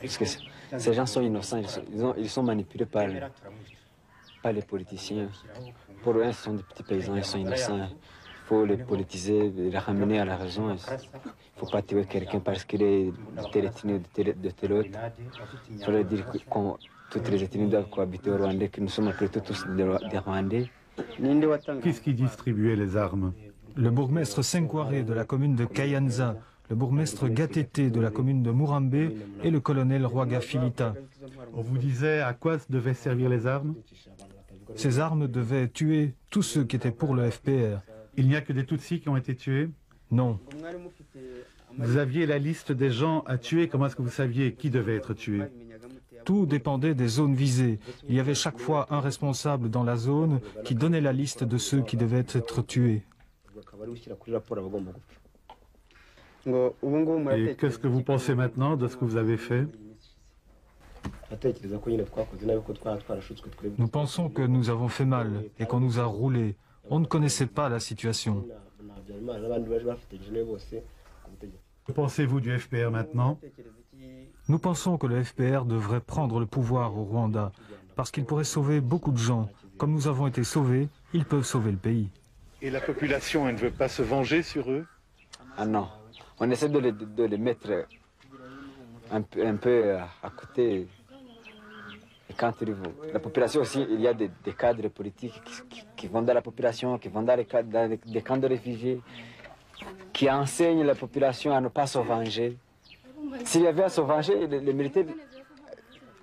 Parce que ces gens sont innocents, ils sont manipulés par les politiciens. Pour eux, ce sont des petits paysans, ils sont innocents. Il faut les politiser, les ramener à la raison. Il ne faut pas tuer quelqu'un parce qu'il est de telle ethnie ou de telle autre. Il faut leur dire que toutes les ethnies doivent cohabiter au Rwanda, que nous sommes après tout tous des Rwandais. Qu'est-ce qui distribuait les armes? Le bourgmestre Senkware de la commune de Kayanza, le bourgmestre Gatete de la commune de Murambe et le colonel Rwaga Filita. On vous disait à quoi devaient servir les armes? Ces armes devaient tuer tous ceux qui étaient pour le FPR. Il n'y a que des Tutsis qui ont été tués? Non. Vous aviez la liste des gens à tuer, comment est-ce que vous saviez qui devait être tué? Tout dépendait des zones visées. Il y avait chaque fois un responsable dans la zone qui donnait la liste de ceux qui devaient être tués. Et qu'est-ce que vous pensez maintenant de ce que vous avez fait? Nous pensons que nous avons fait mal et qu'on nous a roulés. On ne connaissait pas la situation. Que pensez-vous du FPR maintenant? Nous pensons que le FPR devrait prendre le pouvoir au Rwanda parce qu'il pourrait sauver beaucoup de gens. Comme nous avons été sauvés, ils peuvent sauver le pays. Et la population, elle ne veut pas se venger sur eux? Ah non, on essaie de les mettre un peu à côté. Et quand la population aussi, il y a des cadres politiques qui vont dans la population, qui vont dans des camps de réfugiés, qui enseignent la population à ne pas se venger. S'il y avait à se venger, les militaires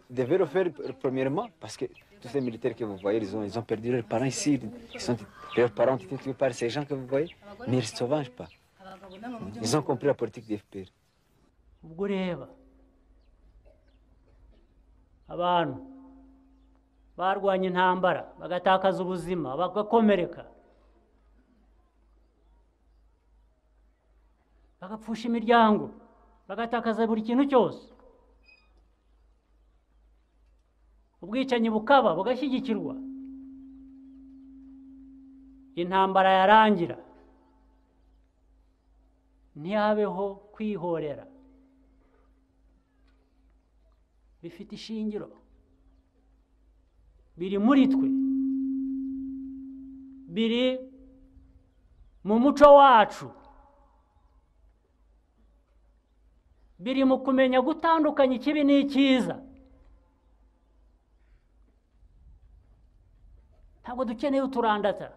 devaient le faire premièrement, parce que tous ces militaires que vous voyez, ils ont perdu leurs parents ici. Leurs parents ont été tués par ces gens que vous voyez, mais ils ne se vengent pas. Ils ont compris la politique du FPR. Abantu barwanya intambara bagatakaza ubuzima bagakomereka bagapfusha imiryango bagatakaza buri kintu cyose ubwicanyi bukaba bugashyigikirwa intambara yarangira ntihabeho kwihorera bifite ishingiro biri muri twe biri mu muco wacu biri mu kumenya gutandukanya ikibi n'icyiza ntabwo dukeneye uturandata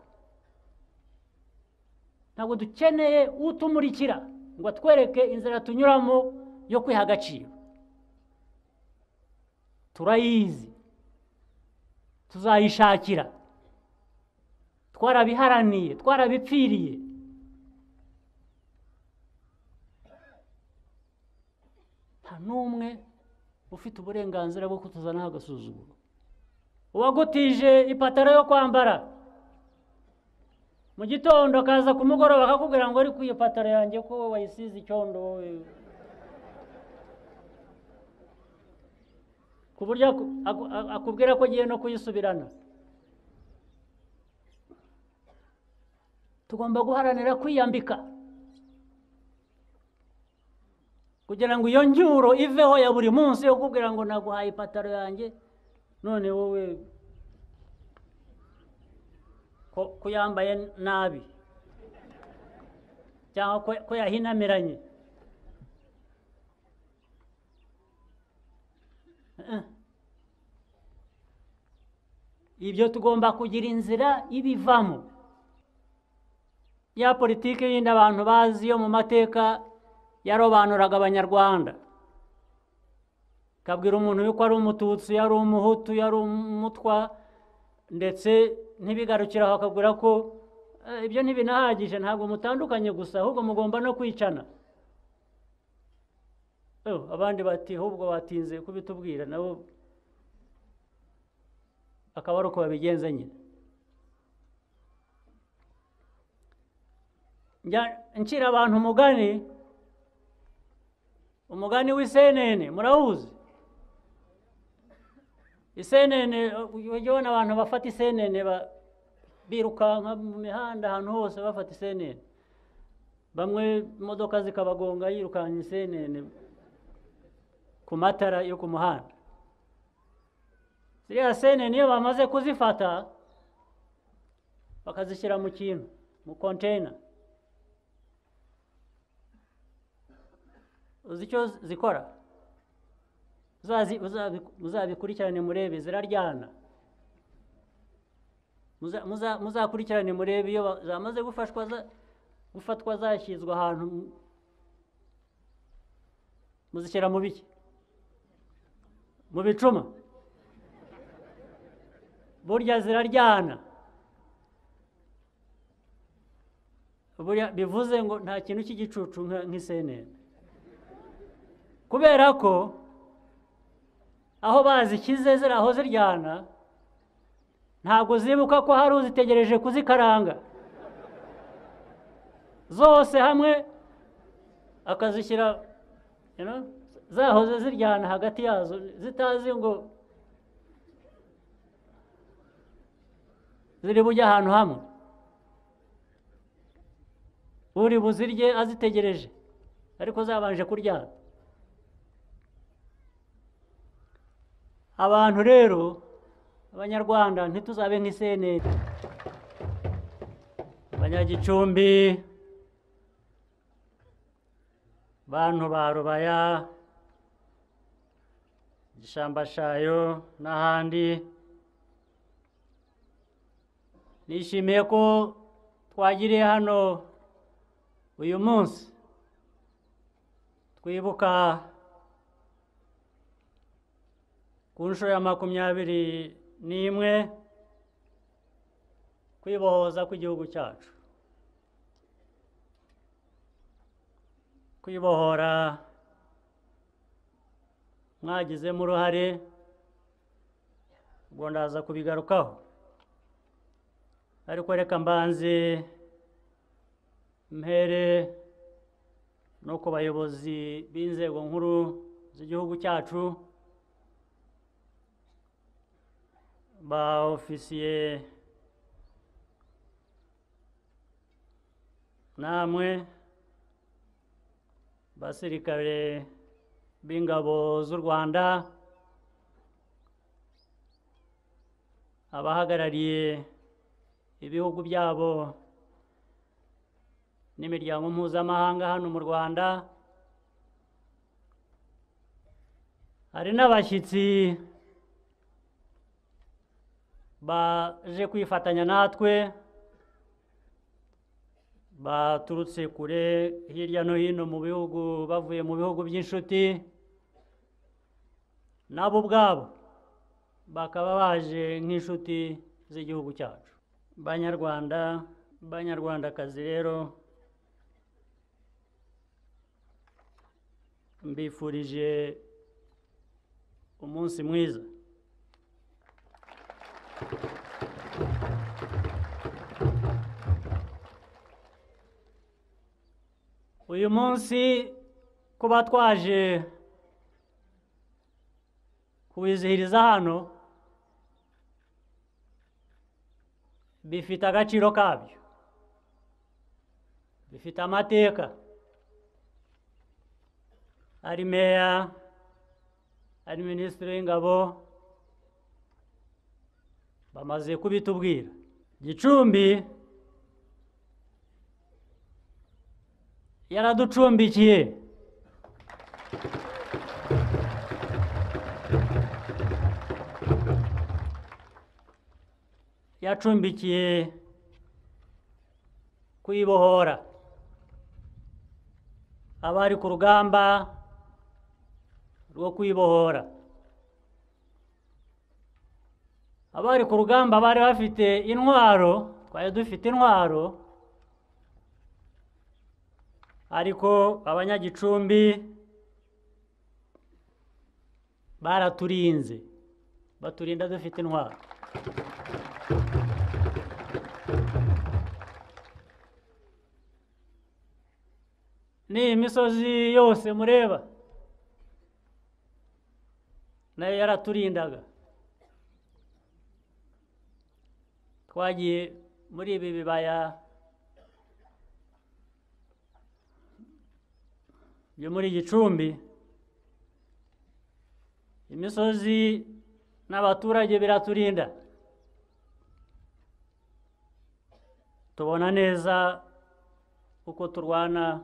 ntabwo dukeneye utumurikira ngo atwereke inzira tunyuramo yo kwiha agaciro turayizi tuzayishakira twarabiharaniye twarabipfiriye nta n'umwe ufite uburenganzira bwo kutuzanaho agasuzuguro uwagutije ipataro yo kwambara mu gitondo akaza ku mugoroba akakubwira ngo ariko iyo pataro yanjye ko wayisize icyondo ku buryo akubwira ko agiye no kuyisubirana tugomba guharanira kwiyambika kugira ngo iyo njyuro iveho ya buri munsi yo kukubwira ngo naguhaye ipataro yanjye none wowe ko yambaye nabi cyangwa ko yahinamiranye ibyo tugomba kugira inzira ibivamo ya politiki yindi abantu bazi yo mu mateka yarobanuraga abanyarwanda kabwira umuntu yuko ari umututsi yari umuhutu yari umutwa ndetse ntibigarukira aho akabwira ko ibyo ntibinahagije ntabwo mutandukanye gusa ahubwo mugomba no kwicana abandi bati ahubwo batinze kubitubwira nabo akaba ari uko babigenza nyine ncira abantu umugani w'isenene murawuzi isenene ujya ubona abantu bafata isenene birukanka mu mihanda ahantu hose bafata isenene bamwe imodoka zikabagonga yirukanka isenene ku ku matara yo ku muhanda. Ziriya sene niyo bamaze kuzifata bakazishyira mu kintu, mu container, uzi icyo zikora? Muzabikurikirane murebe, ziraryana. Muzakurikirane murebe iyo zamaze gufatwa zashyizwe ahantu, muzishyira mu biki? Mu bicuma. Burya ziraryana. Burya bivuze ngo nta kintu cy'igicucu nk'isenene, kubera ko aho bazishyize ziri aho ziryana, ntabwo zibuka ko hari uzitegereje kuzikaranga. Zose hamwe akazishyira zahoze ziryana hagati yazo, zitazi ngo ziri bujye ahantu hamwe, uri buzirye azitegereje, ariko zabanje kuryana. Abantu rero, Abanyarwanda, ntituzabe nk'isenene. Abanyagicumbi, bantu ba Rubaya, Gishambashayo n'ahandi, nishimiye ko twagiriye hano uyu munsi twibuka ku nshuro ya 21 kwibohoza kw'igihugu cyacu. Kwibohora mwagizemo uruhare, ubwo ndaza kubigarukaho, ariko reka mbanze mpere no ku bayobozi b'inzego nkuru z'igihugu cyacu, ba ofisiye namwe basirikare b'ingabo z'u Rwanda, abahagarariye ibihugu byabo n'imiryango mpuzamahanga hano mu Rwanda, hari n'abashyitsi baje kwifatanya natwe baturutse kure hirya no hino mu bihugu, bavuye mu bihugu by'inshuti, nabo ubwabo bakaba baje nk'inshuti z'igihugu cyacu. Banyarwanda, Banyarwandakazi rero, mbifurije umunsi mwiza. Uyu munsi kuba twaje kuwizihiriza hano bifite agaciro kabyo, bifite amateka. Ari meya, ari minisitiri w'ingabo, bamaze kubitubwira. Gicumbi yaraducumbikiye, yacumbikiye kwibohora abari ku rugamba rwo kwibohora. Abari ku rugamba bari bafite intwaro, twari dufite intwaro, ariko Abanyagicumbi baraturinze, baturinda dufite intwaro. Ni imisozi yose mureba nayo yaraturindaga. Twagiye muri ibi bibaya byo muri Gicumbi, imisozi n'abaturage biraturinda, tubona neza uko turwana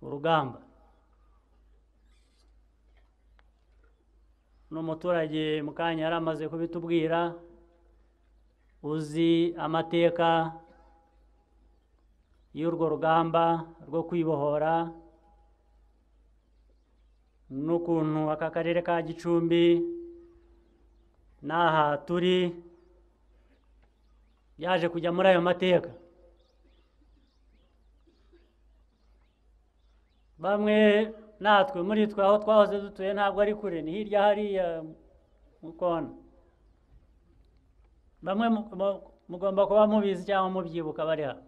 urugamba. N'umuturage mu kanya yari amaze kubitubwira, uzi amateka y'urwo rugamba rwo kwibohora, n'ukuntu aka karere ka Gicumbi n'aha turi yaje kujya muri ayo mateka. Bamwe natwe muri twe aho twahoze dutuye ntabwo ari kure, ni hirya hariya mu kona. Bamwe mugomba kuba mubizi cyangwa mubyibuka bari hano,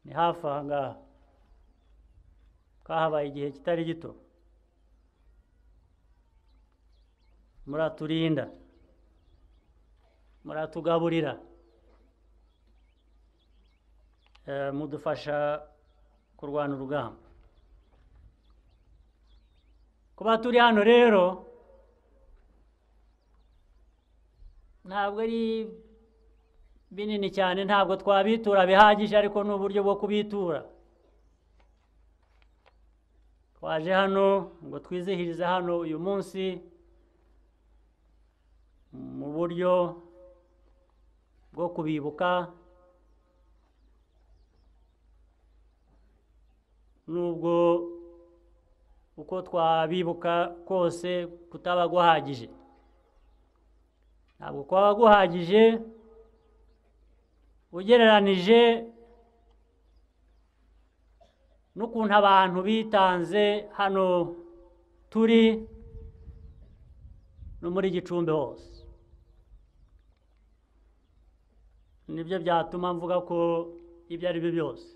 ni hafi aha ngaha, kahabaye igihe kitari gito. Muraturinda, muratugaburira, mudufasha kurwana urugamba. Kuba turi hano rero ntabwo ari binini cyane, ntabwo twabitura bihagije, ariko ni uburyo bwo kubitura. Twaje hano ngo twizihirize hano uyu munsi mu buryo bwo kubibuka, nubwo uko twabibuka kose kutaba guhagije. Ntabwo kwaba guhagije ugereranije n'ukuntu abantu bitanze hano turi no muri Gicumbi hose. Nibyo byatuma mvuga ko ibyo ari byo byose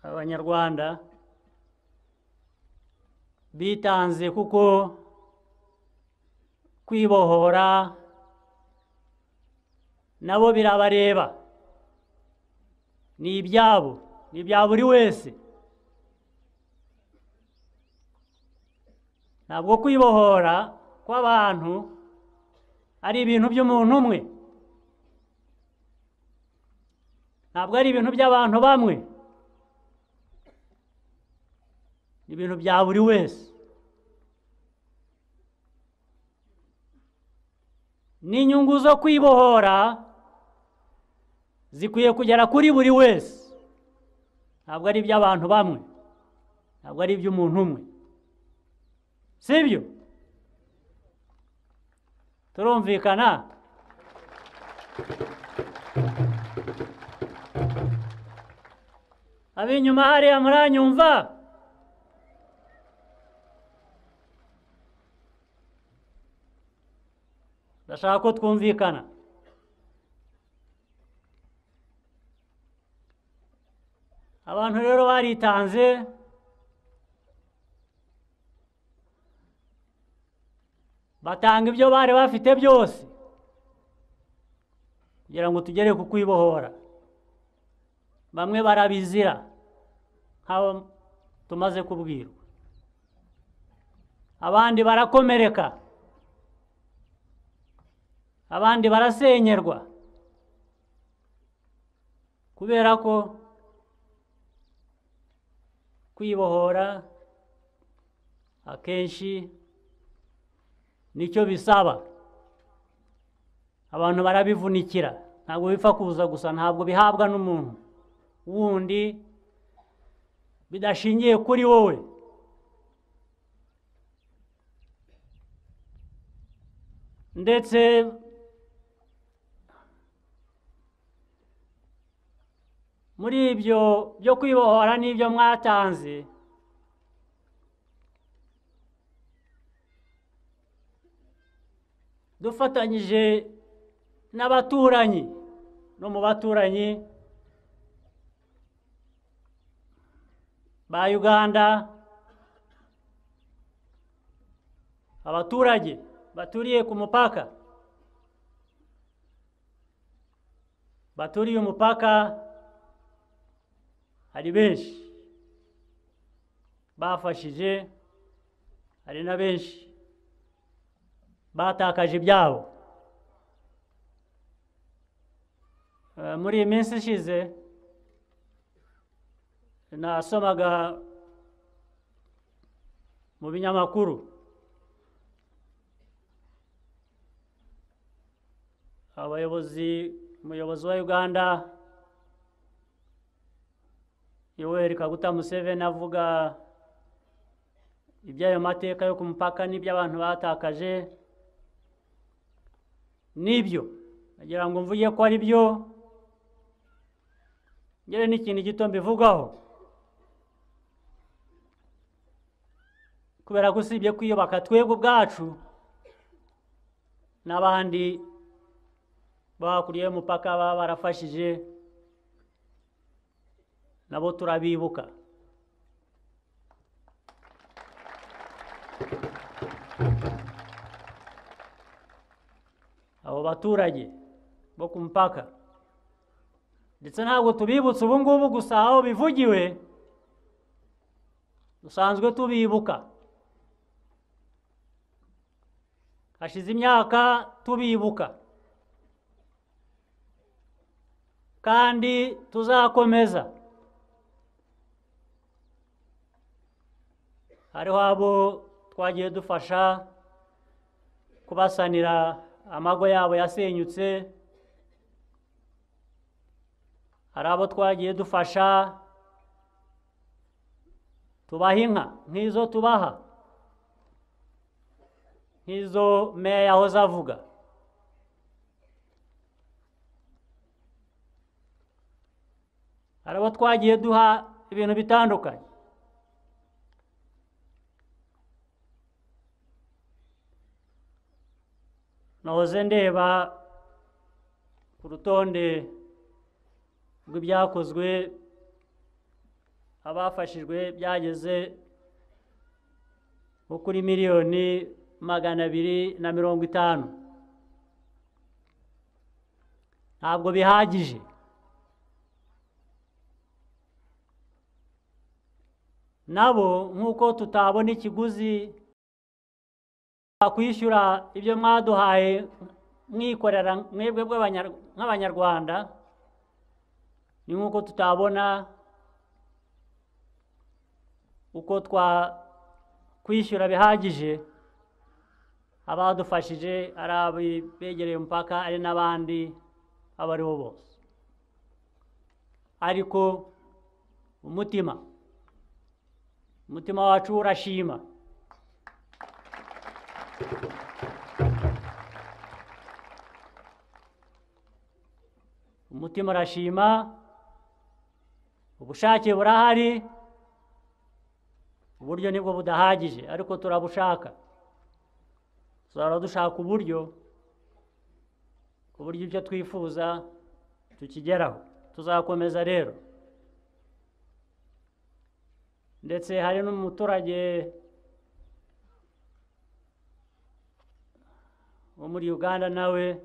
Abanyarwanda bitanze, kuko kwibohora nabo birabareba, ni ibyabo, ni ibya buri wese. Ntabwo kwibohora kw'abantu ari ibintu by'umuntu umwe, ntabwo ari ibintu by'abantu bamwe, ni ibintu bya buri wese. N'inyungu zo kwibohora zikwiye kugera kuri buri wese, ntabwo ari iby'abantu bamwe, ntabwo ari iby'umuntu umwe, sibyo? Turumvikana? Ab'inyuma hariya muranyumva? Ndashaka ko twumvikana. Abantu rero baritanze, batanga ibyo bari bafite byose kugira ngo tugere ku kwibohora. Bamwe barabizira nk'abo tumaze kubwirwa, abandi barakomereka, abandi barasenyerwa, kubera ko kwibohora akenshi nicyo bisaba. Abantu barabivunikira, ntabwo bipfa kuza gusa, ntabwo bihabwa n'umuntu wundi bidashingiye kuri wowe. Ndetse muri ibyo byo kwibohora n'ibyo mwatanze, dufatanyije n'abaturanyi, no mu baturanyi ba Uganda, abaturage baturiye ku mupaka, baturiye umupaka hari benshi bafashije, hari na benshi batakaje ibyabo. Muri iyi minsi ishize nasomaga mu binyamakuru umuyobozi wa Uganda Yoweri Kaguta Museveni avuga iby'ayo mateka yo ku mupaka n'ibyo abantu batakaje. Nibyo nagira ngo mvuge ko ari byo, ngere n'ikintu gito mbivugaho, kubera ko usibye kwiyubaka twebwe ubwacu n'abandi bakuriye umupaka baba barafashije nabo turabibuka. Abo baturage bo ku mupaka ndetse ntabwo tubibutse ubu ngubu gusa aho bivugiwe, dusanzwe tubibuka. Hashize imyaka tubibuka kandi tuzakomeza. Hariho abo twagiye dufasha kubasanira amago yabo yasenyutse, hari abo twagiye dufasha tubaha inka nk'izo tubaha, nk'izo meya yahoze avuga. Hari abo twagiye duha ibintu bitandukanye. Nahoze ndeba ku rutonde rw'ibyakozwe, abafashijwe byageze nko kuri miliyoni 250. Ntabwo bihagije. Nabo nk'uko tutabona ikiguzi kwishyura ibyo mwaduhaye mwikorera mwebwe nk'abanyarwanda, ni nk'uko tutabona uko kwishyura bihagije abadufashije, ari abegereye umupaka, ari n'abandi abo aribo bose. Ariko umutima wacu urashima. Umutima urashima, ubushake burahari, uburyo nibwo budahagije, ariko turabushaka. Tuzahora dushaka uburyo, ku buryo ibyo twifuza tukigeraho. Tuzakomeza rero. Ndetse hari n'umuturage wo muri Uganda nawe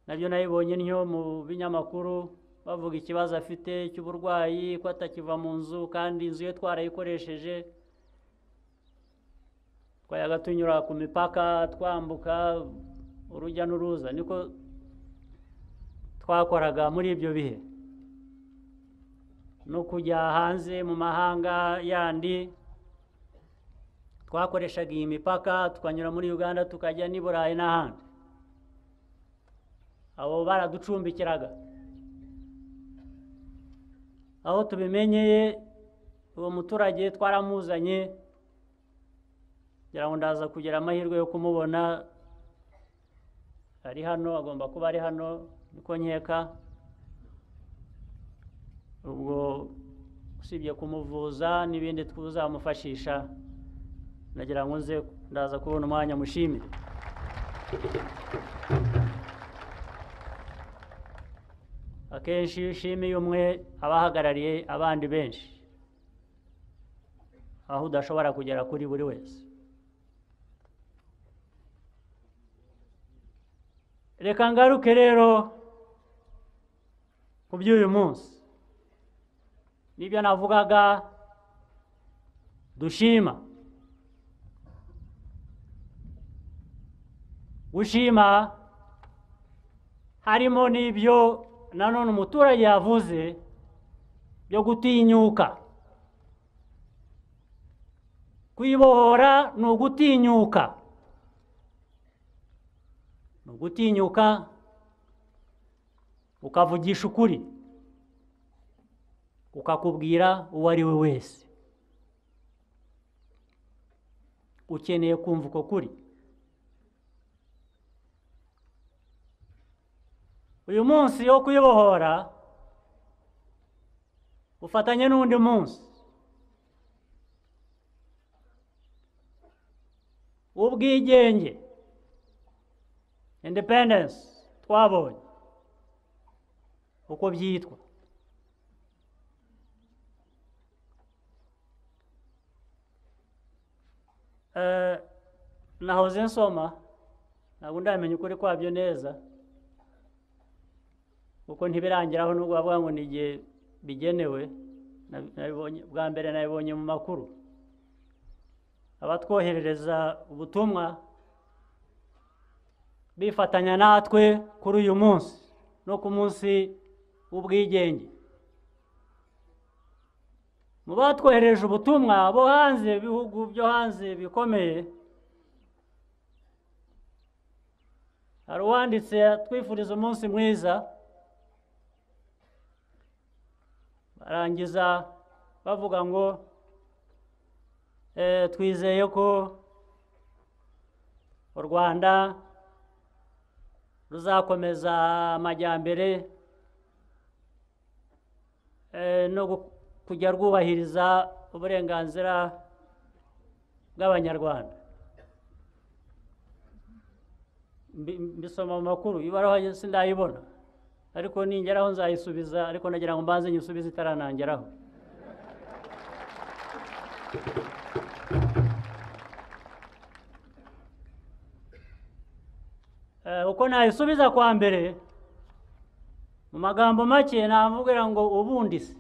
nabyo nayibonye ntyo mu binyamakuru bavuga ikibazo afite cy'uburwayi, ko atakiva mu nzu kandi inzu ye twarayikoresheje. Twayaga tunyura ku mipaka twambuka urujya n'uruza, niko twakoraga muri ibyo bihe, no kujya hanze mu mahanga yandi. Twakoreshaga iyi mipaka tukanyura muri Uganda tukajya n'i Burayi n'ahandi. Abo baraducumbikiraga. Aho tubimenyeye, uwo muturage twaramuzanye, ngira ngo ndaza kugira amahirwe yo kumubona. Ari hano, agomba kuba ari hano, niko nkeka. Ubwo usibye kumuvuza n'ibindi tuzamufashisha, nagira ngo ndaza kubona umwanya mushimire. Akenshi iyo ushimiye umwe abahagarariye abandi benshi, aho udashobora kugera kuri buri wese. Reka ngaruke rero ku by'uyu munsi. nibyo navugaga dushima. Gushima harimo n'ibyo nanone umuturage yavuze byo gutinyuka. Kwibohora ni ugutinyuka. Ni ugutinyuka ukavugisha ukuri, ukakubwira uwo ari we wese ukeneye kumva uko kuri. Uyu munsi wo kwibohora ufatanye n'undi munsi w'ubwigenge, independence twabonye uko byitwa. Nahoze nsoma, ntabwo ndamenya ukuri kwabyo neza kuko ntibirangiraho nubwo bavuga ngo ni igihe bigenewe. Bwa mbere nabibonye mu makuru, abatwoherereza ubutumwa bifatanya natwe kuri uyu munsi no ku munsi w'ubwigenge. Mu batwohereje ubutumwa bo hanze, ibihugu byo hanze bikomeye, hari uwanditse twifuriza umunsi mwiza, barangiza bavuga ngo twizeye ko u Rwanda ruzakomeza amajyambere no kujya rwubahiriza uburenganzira bw'Abanyarwanda. Mbisoma mu makuru, ibaruwa sindayibona, ariko ningeraho nzayisubiza, ariko nagira ngo mbanze nyisubize itaranangeraho. Uko nayisubiza kwa mbere, mu magambo make namubwira ngo ubundi se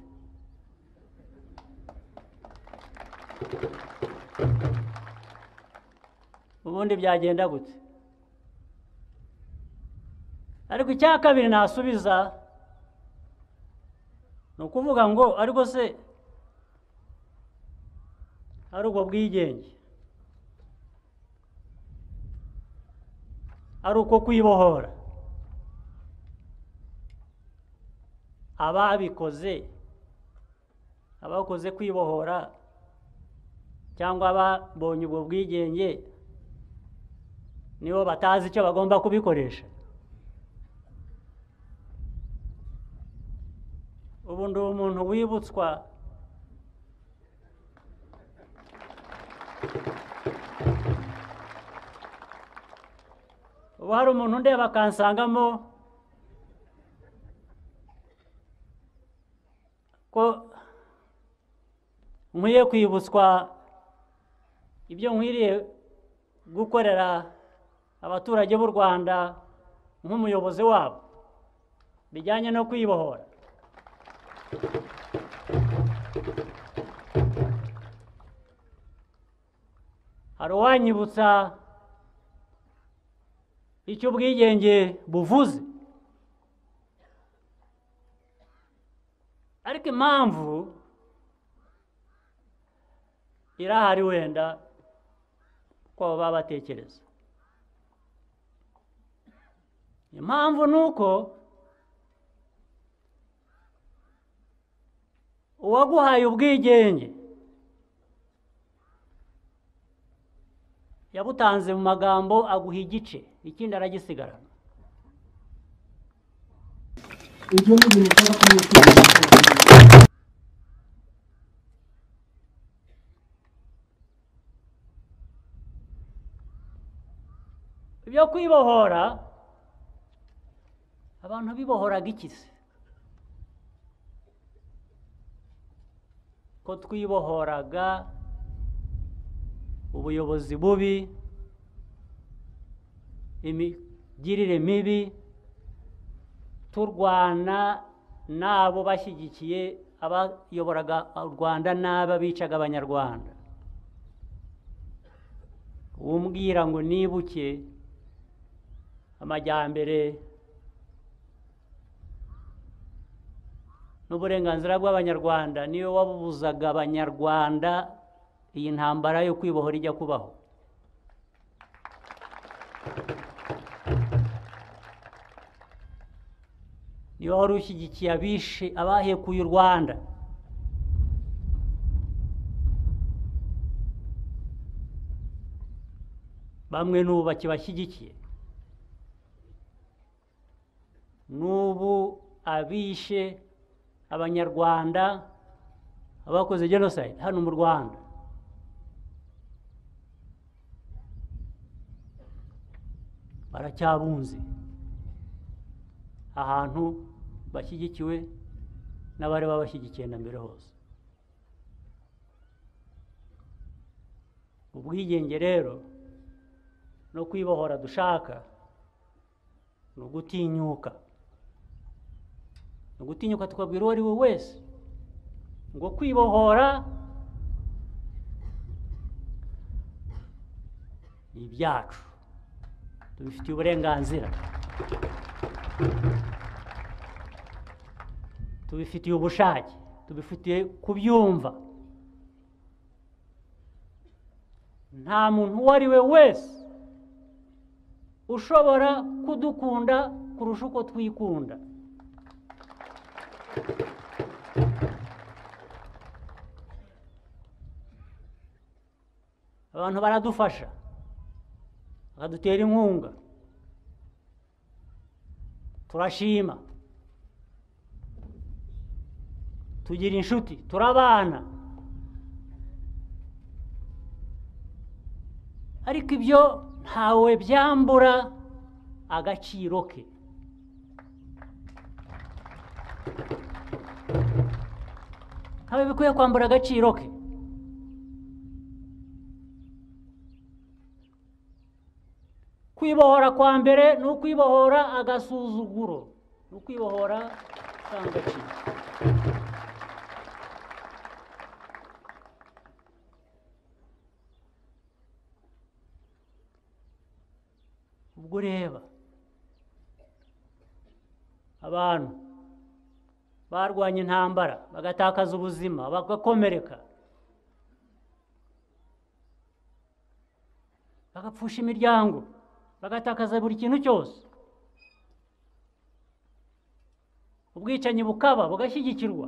ubundi byagenda gute. Ariko icya kabiri nasubiza ni ukuvuga ngo ariko se ari ubwo bwigenge, ari uko kwibohora, abakoze kwibohora cyangwa ababonye ubwo bwigenge nibo batazi icyo bagomba kubikoresha. Ubu ndi umuntu wibutswa ubu hari umuntu ndeba akansangamo ko nkwiye kwibutswa ibyo nkwiriye gukorera abaturage b'u Rwanda nk'umuyobozi wabo bijyanye no kwibohora. Hari uwanyibutsa icyo ubwigenge buvuze, ariko impamvu irahari wenda ko baba batekereza. Impamvu ni uko uwaguhaye ubwigenge yabutanze mu magambo, aguha igice, ikindi aragisigarana. Ibyo ni ibintu by'abakomeye. Ibyo kwibohora, abantu bibohoraga iki se? Ko twibohoraga ubuyobozi bubi, imigirire mibi, turwana n'abo bashyigikiye abayoboraga u Rwanda n'ababicaga abanyarwanda umbwira ngo nibuke amajyambere n'uburenganzira bw'abanyarwanda niyo wabubuzaga abanyarwanda iyi ntambara yo kwibohora ijya kubaho. Niyo wari ushyigikiye abishe abahekuye u Rwanda. Bamwe n'ubu bakibashyigikiye. N'ubu abishe abanyarwanda abakoze genocide hano mu Rwanda baracyabunze ahantu bashyigikiwe n'abari babashyigikiye na mbere hose. Ubwigenge rero no kwibohora dushaka ni ugutinyuka, ni ugutinyuka tukabwira uwo ari we wese ngo kwibohora ni ibyacu, tubifitiye uburenganzira, tubifitiye ubushake, tubifitiye kubyumva. Nta muntu uwo ari we wese ushobora kudukunda kurusha uko twikunda. Abantu baradufasha, bakadutera inkunga, turashima, tugira inshuti, turabana, ariko ibyo ntawe byambura agaciro ke. Ntawe bikwiye kwambura agaciro ke. Kwibohora kwa mbere ni ukwibohora agasuzuguro, ni ukwibohora agaciro. Ubwo reba abantu barwanya intambara bagatakaza ubuzima bagakomereka bagapfusha imiryango bagatakaza buri kintu cyose, ubwicanyi bukaba bugashyigikirwa,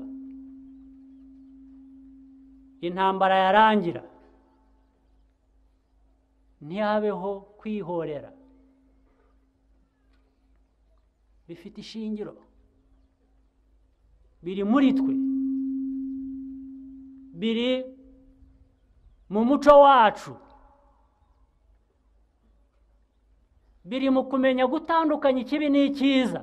intambara yarangira ntihabeho kwihorera. Bifite ishingiro, biri muri twe, biri mu muco wacu, biri mu kumenya gutandukanya ikibi n'icyiza.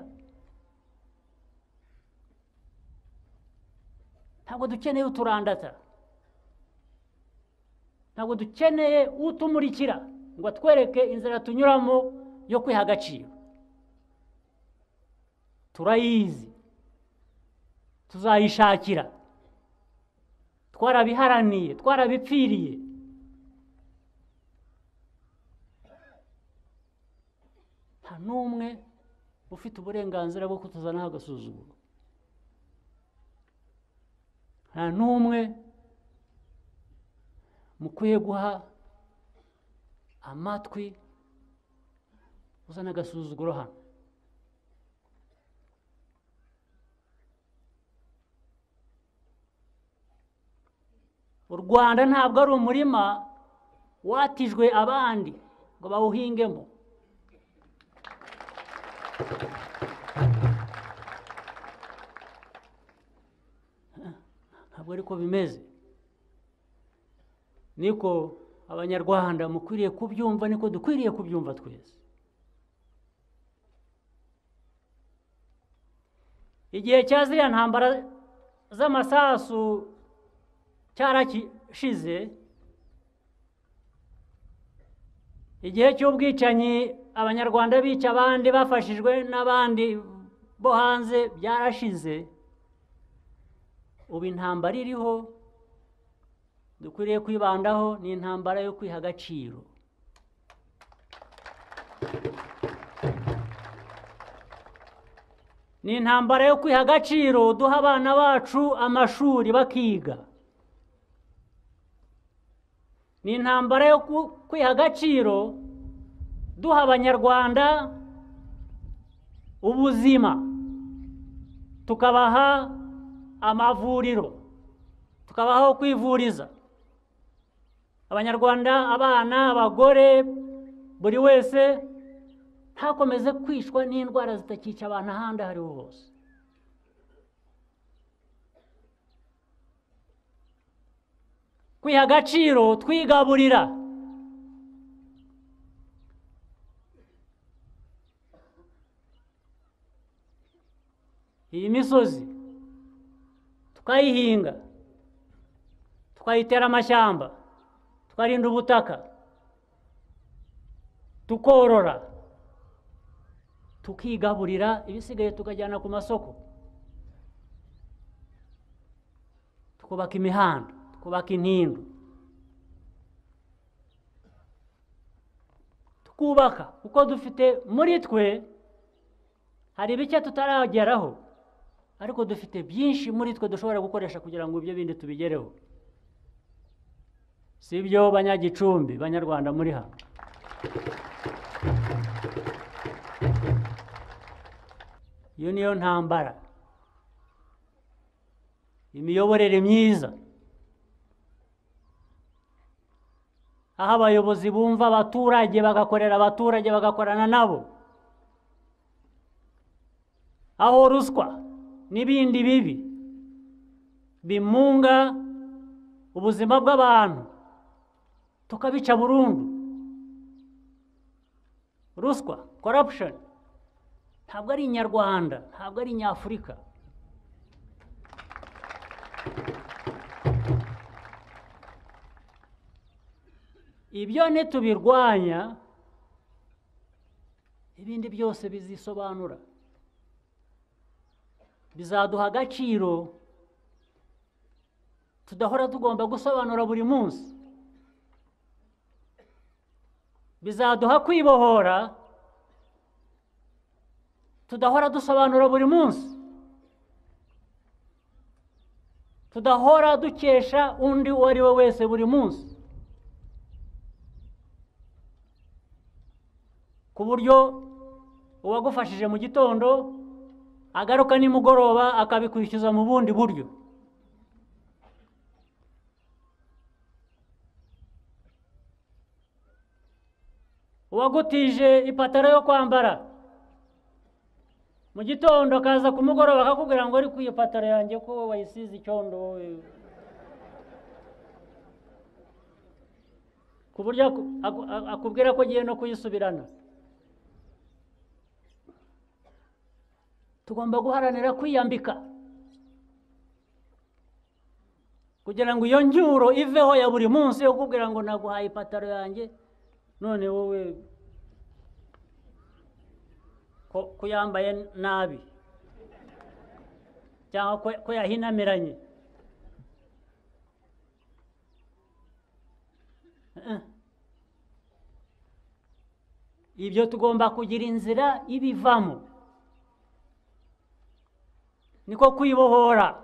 Ntabwo dukeneye uturandata, ntabwo dukeneye utumurikira ngo atwereke inzira tunyuramo yo kwiha agaciro. Turayizi, tuzayishakira, twarabiharaniye, twarabipfiriye. Nta n'umwe ufite uburenganzira bwo kutuzanaho agasuzuguro, nta n'umwe mukwiye guha amatwi uzana agasuzuguro hano. U Rwanda ntabwo ari umurima watijwe abandi ngo bawuhingemo. Ntabwo ariko bimeze. Niko abanyarwanda mukwiriye kubyumva, niko dukwiriye kubyumva twese. Igihe cya ziriya ntambara z'amasasu cyarashize, igihe cy'ubwicanyi abanyarwanda bica abandi bafashijwe n'abandi bo hanze byarashize. ubu intambara iriho dukwiriye kwibandaho ni intambara yo kwiha agaciro. Ni intambara yo kwiha agaciro, duha abana bacu amashuri bakiga. Ni intambara yo kwiha agaciro, duha abanyarwanda ubuzima, tukabaha amavuriro, tukabaho kwivuriza. Abanyarwanda, abana, abagore, buri wese ntakomeze kwishwa n'indwara zitakica abantu ahandi aho ariho hose. Kwiha agaciro, twigaburira. Iyi misozi tukayihinga, tukayitera amashyamba, tukarinda ubutaka, tukorora, tukigaburira, ibisigaye tukajyana ku masoko, tukubaka imihanda, tukubaka intindo, tukubaka kuko dufite muri twe hari bike tutarageraho, ariko dufite byinshi muri twe dushobora gukoresha kugira ngo ibyo bindi tubigereho. Si byo Banyagicumbi, Banyarwanda muri hano? Iyo niyo ntambara. Imiyoborere myiza, aho abayobozi bumva abaturage, bagakorera abaturage, bagakorana nabo. Aho ruswa n'ibindi bibi bimunga ubuzima bw'abantu tukabica burundu. Ruswa, corruption, ntabwo ari inyarwanda, ntabwo ari inyafurika. Ibyo nitubirwanya, ibindi byose bizisobanura, bizaduha agaciro tudahora tugomba gusobanura buri munsi. Bizaduha kwibohora tudahora dusobanura buri munsi, tudahora dukesha undi uwo ari we wese buri munsi, ku buryo uwagufashije mu gitondo agaruka nimugoroba akabikwishyuza mu bundi buryo. Uwagutije ipataro yo kwambara mu gitondo akaza ku mugoroba akakubwira ngo ari ku ipataro yanjye ko wayisize icyondo, ku buryo akubwira ko agiye no kuyisubirana. Tugomba guharanira kwiyambika kugira ngo iyo njyuro iveho ya buri munsi yo kubwira ngo naguhaye ipataro yanjye, none wowe ko yambaye nabi cyangwa ko yahinamiranye. Ibyo tugomba kugira inzira ibivamo, niko kwibohora.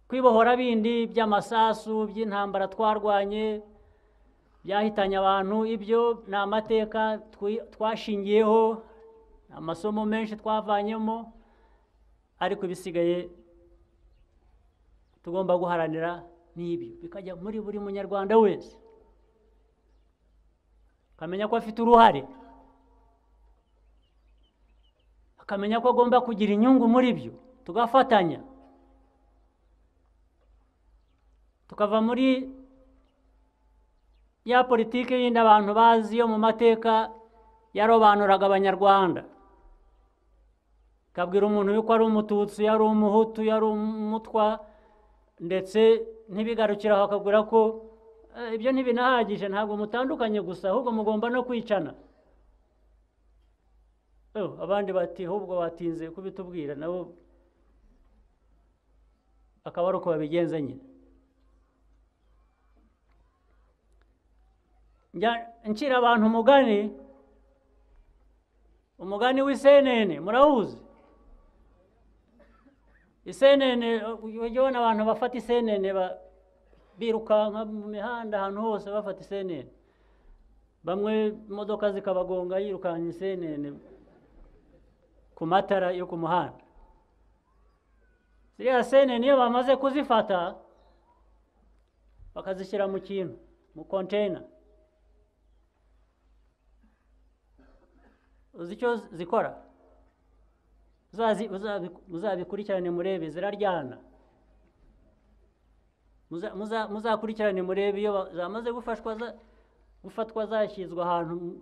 Kwibohora bindi by'amasasu, by'intambara twarwanye byahitanye abantu, ibyo ni amateka twashingiyeho, amasomo menshi twavanyemo, ariko ibisigaye tugomba guharanira n'ibyo bikajya muri buri munyarwanda wese, akamenya ko afite uruhare, akamenya ko agomba kugira inyungu muri byo, tugafatanya tukava muri ya politiki yindi abantu bazi yo mu mateka yarobanuraga abanyarwanda, kabwira umuntu yuko ari umututsi, yari umuhutu, yari umutwa, ndetse ntibigarukiraho akabwira ko ibyo ntibinahagije, ntabwo mutandukanye gusa ahubwo mugomba no kwicana. Abandi bati ahubwo watinze kubitubwira, nabo akaba ari uko babigenza nyine. Ncira abantu umugani w'isenene, murawuzi? Isenene, ujya ubona abantu bafata isenene birukanka mu mihanda ahantu hose bafata isenene, bamwe imodoka zikabagonga yirukanye isenene ku matara yo ku muhanda. Ziriya senene iyo bamaze kuzifata bakazishyira mu kintu, mu container, uzi icyo zikora? Muzabikurikirane murebe, ziraryana. Muzakurikirane murebe iyo zamaze gufatwa zashyizwe ahantu,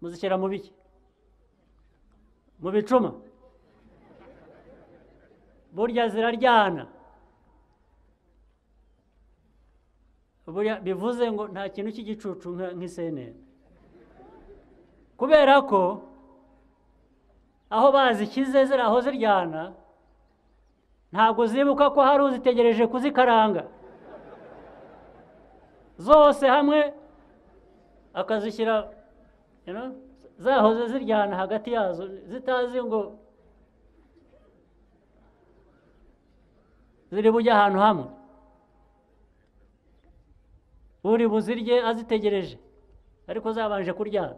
muzishyira mu biki? Mu bicuma. Burya ziraryana. Burya bivuze ngo nta kintu cy'igicucu nk'isenene, kubera ko aho bazishyize aho ziryana ntabwo zibuka ko hari uzitegereje kuzikaranga. Zose hamwe akazishyira zahoze ziryana hagati yazo, zitazi ngo ziri bujya ahantu hamwe. Uri buzirye azitegereje ariko zabanje kuryana.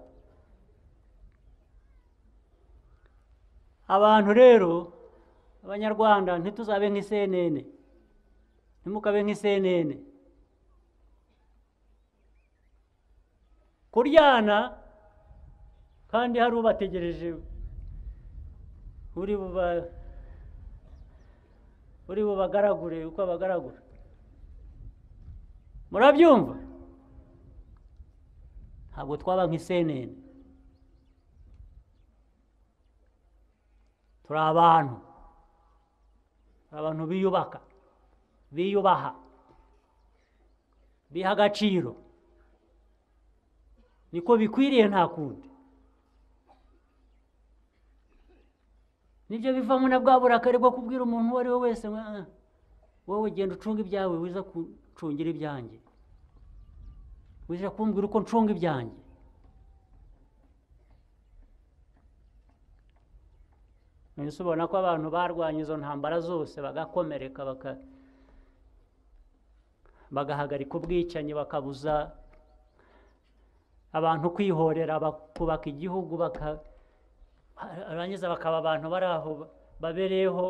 Abantu rero, Abanyarwanda, ntituzabe nk'isenene, ntimukabe nk'isenene. Kuryana kandi hari ubategereje, uri bubagaragure uko abagaragura. Murabyumva? Ntabwo twaba nk'isenene. Turi abantu biyubaka, biyubaha, biha agaciro. Niko bikwiriye, nta kundi. Nibyo bivamo na bwa burakari bwo kubwira umuntu uwo ari we wese, wowe genda ucunga ibyawe, wiza kucungira ibyanjye, wiza kumbwira uko ncunga ibyanjye. Mwese ubona ko abantu barwanya izo ntambara zose bagakomereka, bagahagarika ubwicanyi, bakabuza abantu kwihorera, bakubaka igihugu, barangiza bakaba abantu bari aho babereyeho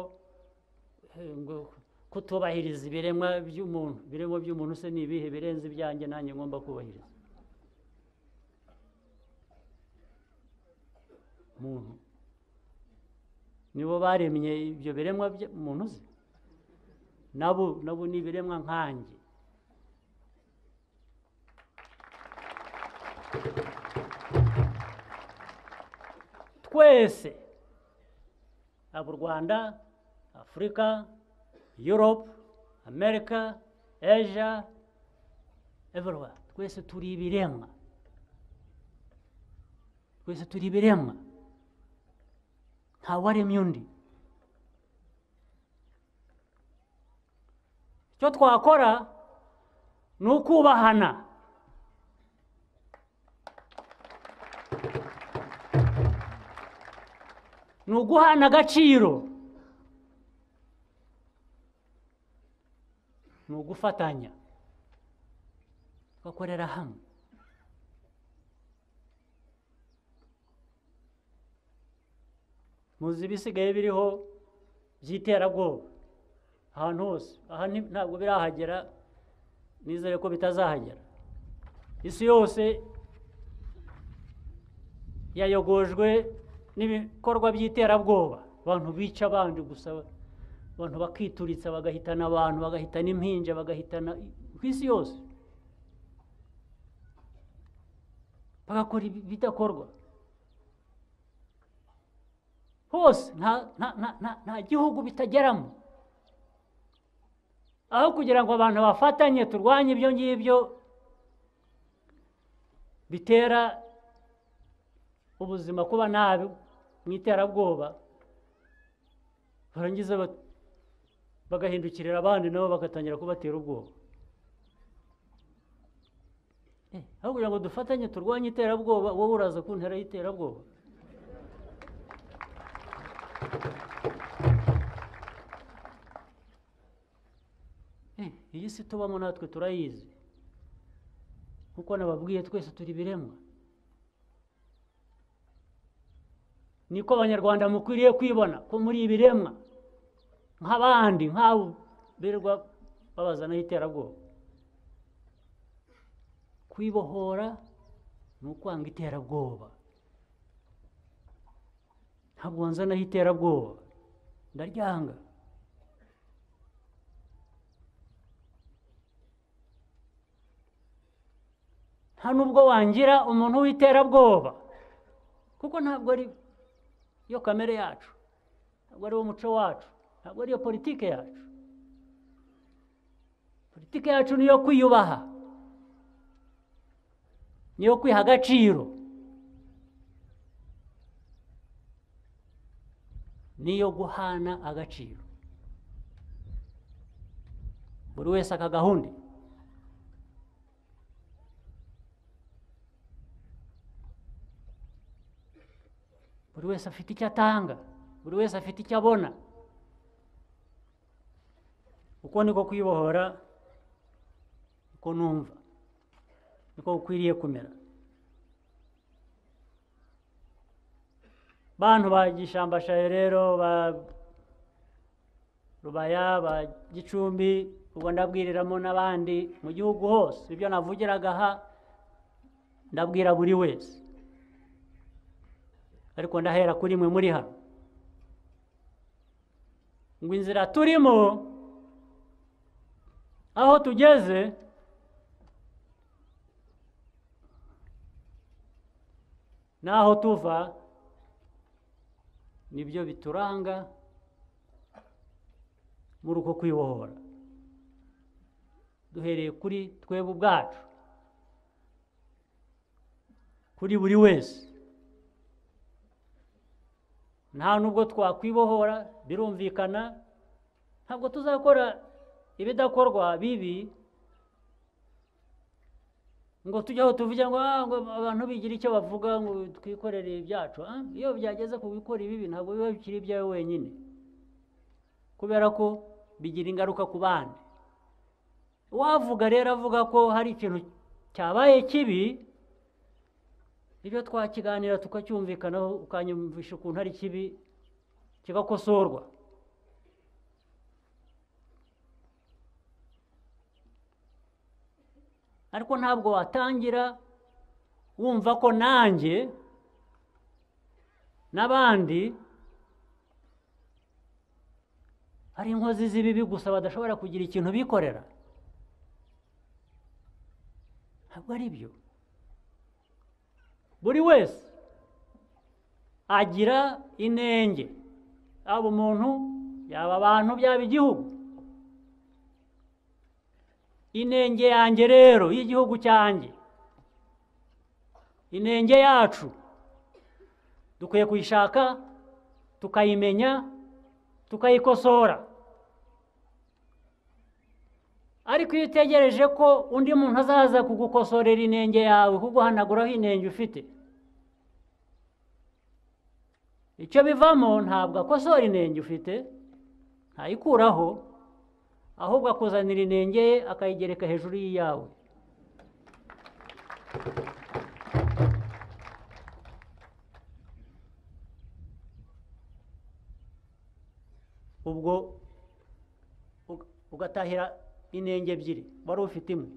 kutubahiriza ibiremwa by'umuntu. Ibiremwa by'umuntu se ni ibihe birenze ibyanjye nanjye ngomba kubahiriza? Umuntu nibo baremye ibyo biremwa by'umuntu uzi, nabo ni ibiremwa nkanjye. Twese, abo u Rwanda, Afurika, Europe, America, Asia, everywhere, twese turi ibiremwa. Twese turi ibiremwa, ntawaremye undi. Icyo twakora ni ukubahana. Ni uguhana agaciro, ni ugufatanya, tugakorera hamwe. Muzi ibisigaye biriho by'iterabwoba ahantu hose. Aha ntabwo birahagera, nizere ko bitazahagera. Isi yose yayogojwe n'ibikorwa by'iterabwoba, abantu bica abandi gusa, abantu bakituritsa, bagahitana abantu, bagahitana impinja, bagahitana ku isi yose, bagakora ibidakorwa hose. Nta gihugu bitageramo. Aho kugira ngo abantu bafatanye turwanye ibyo ngibyo bitera ubuzima kuba nabi mu iterabwoba, barangiza bagahindukirira abandi nabo bagatangira kubatera ubwoba. Aho kugira ngo dufatanye turwanye iterabwoba, wowe uraza kuntera y'iterabwoba. Iyi si tubamo natwe turayizi, kuko nababwiye twese turi biremwa. Niko abanyarwanda mukwiriye kwibona ko muri ibiremwa nk'abandi, nk'abo birirwa babazanaho iterabwoba. Kwibohora ni ukwanga iterabwoba. Ntabwo wanzanaho iterabwoba, ndaryanga. Nta nubwo wangira umuntu w'iterabwoba, kuko ntabwo ari yo kamere yacu, ntabwo ari wo muco wacu, ntabwo ari yo politike yacu. Politike yacu niyo kwiyubaha, niyo kwiha agaciro, niyo guhana agaciro, buri wese akagahundi. Buri wese afite icyo atanga, buri wese afite icyo abona. Uko niko kwibohora, uko numva, niko ukwiriye kumera. Bantu ba Gishambashayo rero, ba Rubaya, ba Gicumbi, ubwo ndabwiriramo n'abandi mu gihugu hose. Ibyo navugiraga aha ndabwira buri wese, ariko ndahera kuri mwe muri hano, ngo inzira turimo aho tugeze n'aho tuva nibyo bituranga muri uko kwibohora, duhereye kuri twebwe ubwacu, kuri buri wese. Nta nubwo twakwibohora, birumvikana, ntabwo tuzakora ibidakorwa bibi ngo tujye aho tuvuge ngo abantu bigira icyo bavuga ngo twikorere ibyacu. Iyo byageze ku gukora ibibi ntabwo biba bikiri ibyawe wenyine, kubera ko bigira ingaruka ku bandi. Wavuga rero avuga ko hari ikintu cyabaye kibi, ibyo twakiganira tukacyumvikanaho, ukanyumvisha ukuntu ari kibi, kigakosorwa. Ariko ntabwo watangira wumva ko nanjye n'abandi ari inkozi z'ibibi gusa badashobora kugira ikintu bikorera. Ntabwo ari byo. Buri wese agira inenge, yaba umuntu, yaba abantu, byaba igihugu. Inenge yanjye rero y'igihugu cyanjye, inenge yacu dukwiye kuyishaka, tukayimenya, tukayikosora. Ariko iyo utegereje ko undi muntu azaza kugukosorera inenge yawe, kuguhanaguraho inenge ufite, icyo bivamo ntabwo akosora inenge ufite, ntayikuraho, ahubwo akuzanira inenge ye akayigereka hejuru y'iyawe. Ubwo ugatahira inenge ebyiri wari ufite imwe,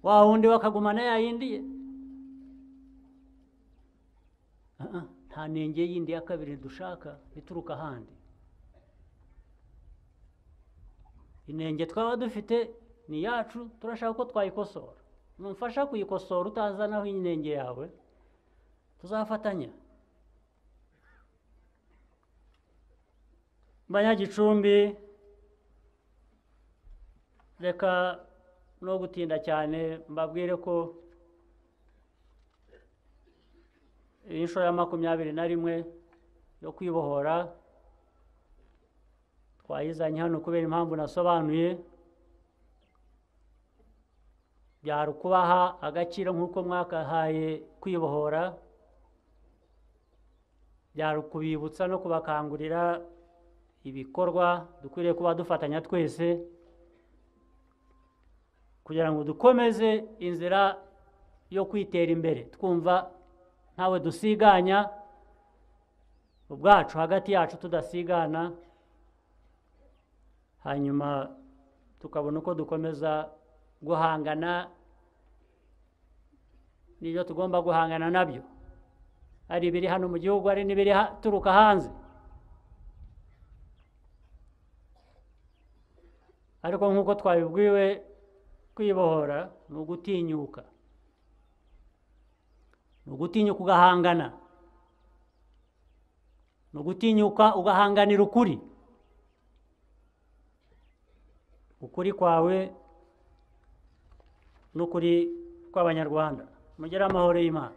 wa wundi bakagumana ya yindi ye. Nta nenge yindi ya kabiri dushaka ituruka ahandi. Inenge twaba dufite ni yacu, turashaka ko twayikosora. Numfasha kuyikosora utazanaho inenge yawe, tuzafatanya. Banyagicumbi, reka no gutinda cyane mbabwire ko inshuro ya 21 yo kwibohora twayizanye hano kubera impamvu nasobanuye, byari ukubaha agaciro nk'uko mwakahaye kwibohora, byari ukubibutsa no kubakangurira ibikorwa dukwiriye kuba dufatanya twese kugira ngo dukomeze inzira yo kwitera imbere twumva ntawe dusiganya ubwacu hagati yacu tudasigana, hanyuma tukabona uko dukomeza guhangana n'ibyo tugomba guhangana nabyo, ari ibiri hano mu gihugu ari n'ibiri turuka hanze. Ariko nk'uko twabibwiwe, kwibohora ni ugutinyuka, ni ugutinyuka ugahangana, ni ugutinyuka ugahanganira ukuri, ukuri kwawe n'ukuri kw'Abanyarwanda. Mugire amahoro y'Imana.